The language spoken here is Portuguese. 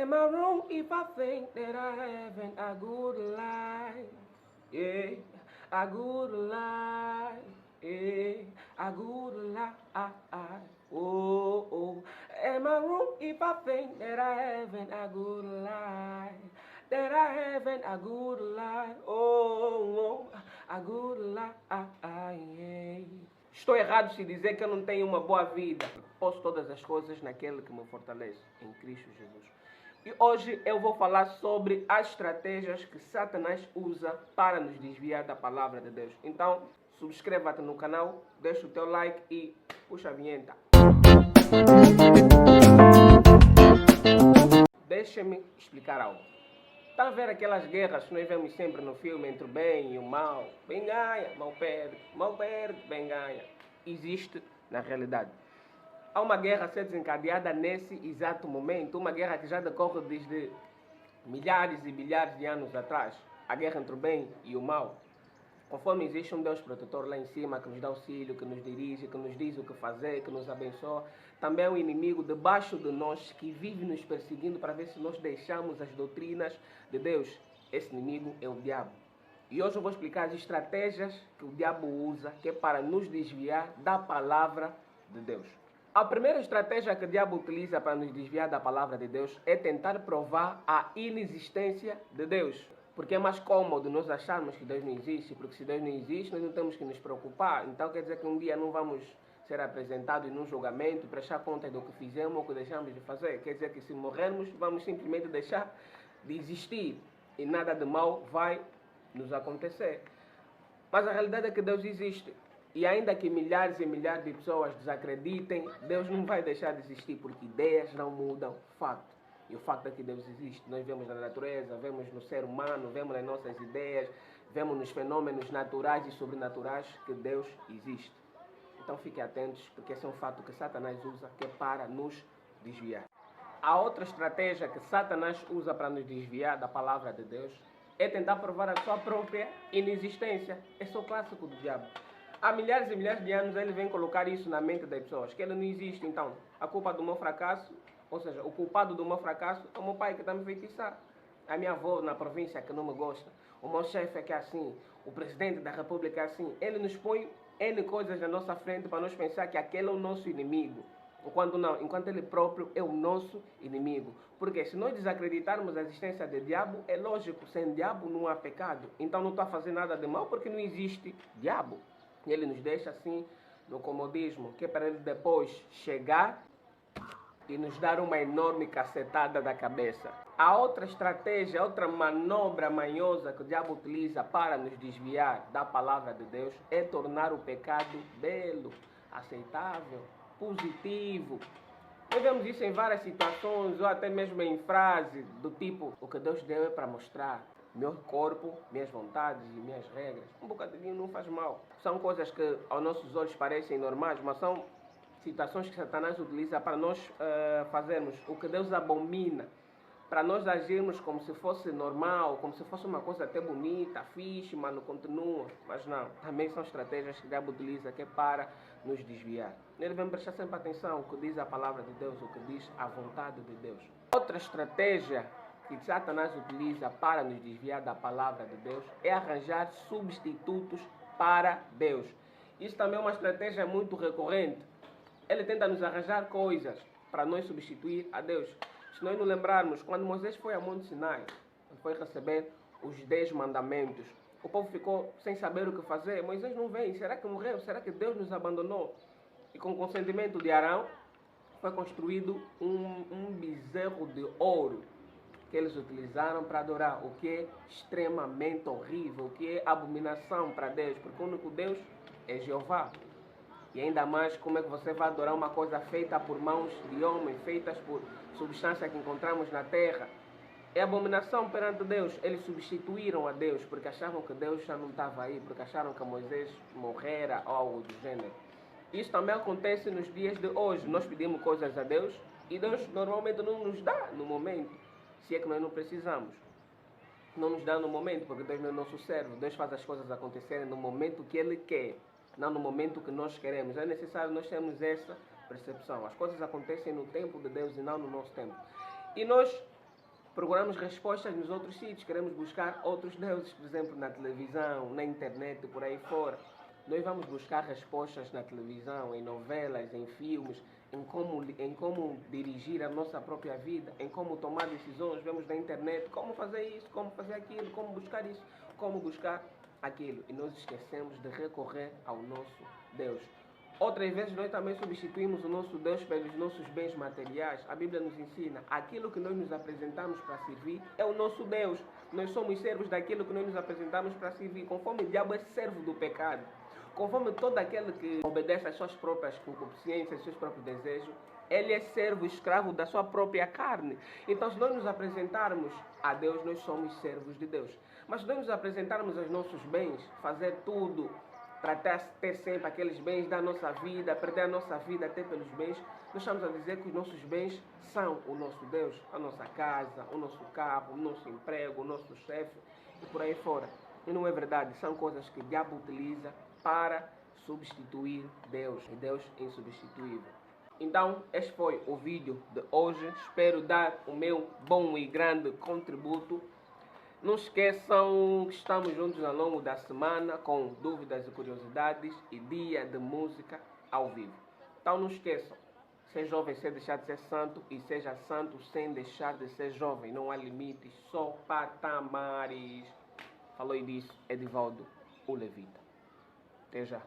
Am I wrong if I think that I haven't a good life? Yeah, a good life. Yeah, a good life. Oh, oh. Am I wrong if I think that I haven't a good life? That I haven't a good life. Oh, oh, a good life. Yeah. Estou errado se dizer que eu não tenho uma boa vida. Posso todas as coisas naquele que me fortalece, em Cristo Jesus. E hoje eu vou falar sobre as estratégias que Satanás usa para nos desviar da palavra de Deus. Então, subscreva-te no canal, deixa o teu like e puxa a vinheta. Deixa-me explicar algo. Está a ver aquelas guerras que nós vemos sempre no filme entre o bem e o mal? Bem ganha, mal perde, bem ganha. Existe na realidade. Há uma guerra a ser desencadeada nesse exato momento, uma guerra que já decorre desde milhares e milhares de anos atrás. A guerra entre o bem e o mal. Conforme existe um Deus protetor lá em cima que nos dá auxílio, que nos dirige, que nos diz o que fazer, que nos abençoa, também é um inimigo debaixo de nós que vive nos perseguindo para ver se nós deixamos as doutrinas de Deus. Esse inimigo é o diabo. E hoje eu vou explicar as estratégias que o diabo usa, que é para nos desviar da palavra de Deus. A primeira estratégia que o diabo utiliza para nos desviar da palavra de Deus é tentar provar a inexistência de Deus. Porque é mais cômodo nós acharmos que Deus não existe, porque se Deus não existe, nós não temos que nos preocupar. Então quer dizer que um dia não vamos ser apresentados num julgamento, prestar conta do que fizemos ou que deixamos de fazer. Quer dizer que se morrermos, vamos simplesmente deixar de existir e nada de mal vai nos acontecer. Mas a realidade é que Deus existe. E ainda que milhares e milhares de pessoas desacreditem, Deus não vai deixar de existir, porque ideias não mudam fato. E o facto é que Deus existe. Nós vemos na natureza, vemos no ser humano, vemos nas nossas ideias, vemos nos fenômenos naturais e sobrenaturais que Deus existe. Então fiquem atentos, porque esse é um fato que Satanás usa, que é para nos desviar. A outra estratégia que Satanás usa para nos desviar da palavra de Deus é tentar provar a sua própria inexistência. Esse é o clássico do diabo. Há milhares e milhares de anos ele vem colocar isso na mente das pessoas, que ele não existe. Então, a culpa do meu fracasso, ou seja, o culpado do meu fracasso é o meu pai que está me feitiçar. A minha avó na província que não me gosta. O meu chefe é que é assim. O presidente da república é assim. Ele nos põe N coisas na nossa frente para nós pensar que aquele é o nosso inimigo. Enquanto não, enquanto ele próprio é o nosso inimigo. Porque se nós desacreditarmos a existência do diabo, é lógico, sem diabo não há pecado. Então não está a fazer nada de mal porque não existe diabo. E ele nos deixa assim no comodismo, que é para ele depois chegar e nos dar uma enorme cacetada da cabeça. A outra estratégia, outra manobra manhosa que o diabo utiliza para nos desviar da palavra de Deus é tornar o pecado belo, aceitável, positivo. Nós vemos isso em várias situações, ou até mesmo em frases do tipo: o que Deus deu é para mostrar meu corpo, minhas vontades e minhas regras. Um bocadinho não faz mal. São coisas que aos nossos olhos parecem normais, mas são situações que Satanás utiliza para nós fazermos o que Deus abomina, para nós agirmos como se fosse normal, como se fosse uma coisa até bonita, fixe, mas não continua. Mas não, também são estratégias que o diabo utiliza, que é para nos desviar. Nós devemos prestar sempre atenção ao que diz a palavra de Deus, o que diz a vontade de Deus. Outra estratégia que Satanás utiliza para nos desviar da palavra de Deus é arranjar substitutos para Deus. Isso também é uma estratégia muito recorrente. Ele tenta nos arranjar coisas para nós substituir a Deus. Se nós nos lembrarmos, quando Moisés foi a Monte Sinai, foi receber os 10 mandamentos, o povo ficou sem saber o que fazer. Moisés não vem, será que morreu? Será que Deus nos abandonou? E com o consentimento de Arão, foi construído um bezerro de ouro que eles utilizaram para adorar, o que é extremamente horrível, o que é abominação para Deus, porque o único Deus é Jeová. E ainda mais, como é que você vai adorar uma coisa feita por mãos de homem, feitas por substância que encontramos na terra? É abominação perante Deus. Eles substituíram a Deus porque achavam que Deus já não estava aí, porque acharam que Moisés morrera ou algo do gênero. Isso também acontece nos dias de hoje. Nós pedimos coisas a Deus e Deus normalmente não nos dá no momento, se é que nós não precisamos. Não nos dá no momento, porque Deus não é nosso servo. Deus faz as coisas acontecerem no momento que Ele quer, não no momento que nós queremos. É necessário nós termos essa percepção. As coisas acontecem no tempo de Deus e não no nosso tempo. E nós Procuramos respostas nos outros sítios, queremos buscar outros deuses, por exemplo, na televisão, na internet, por aí fora. Nós vamos buscar respostas na televisão, em novelas, em filmes, em como dirigir a nossa própria vida, em como tomar decisões. Vemos na internet como fazer isso, como fazer aquilo, como buscar isso, como buscar aquilo. E nós esquecemos de recorrer ao nosso Deus. Outras vezes nós também substituímos o nosso Deus pelos nossos bens materiais. A Bíblia nos ensina, aquilo que nós nos apresentamos para servir é o nosso Deus. Nós somos servos daquilo que nós nos apresentamos para servir, conforme o diabo é servo do pecado. Conforme todo aquele que obedece às suas próprias concupiscências, aos seus próprios desejos, ele é servo, escravo da sua própria carne. Então, se nós nos apresentarmos a Deus, nós somos servos de Deus. Mas se nós nos apresentarmos aos nossos bens, fazer tudo para ter sempre aqueles bens da nossa vida, perder a nossa vida até pelos bens, nós estamos a dizer que os nossos bens são o nosso Deus, a nossa casa, o nosso carro, o nosso emprego, o nosso chefe e por aí fora. E não é verdade, são coisas que o diabo utiliza para substituir Deus, e Deus é insubstituível. Então, este foi o vídeo de hoje. Espero dar o meu bom e grande contributo. Não esqueçam que estamos juntos ao longo da semana com dúvidas e curiosidades e dia de música ao vivo. Então não esqueçam, ser jovem sem deixar de ser santo e seja santo sem deixar de ser jovem. Não há limites, só patamares. Falou e disse Edivaldo, o Levita. Até já.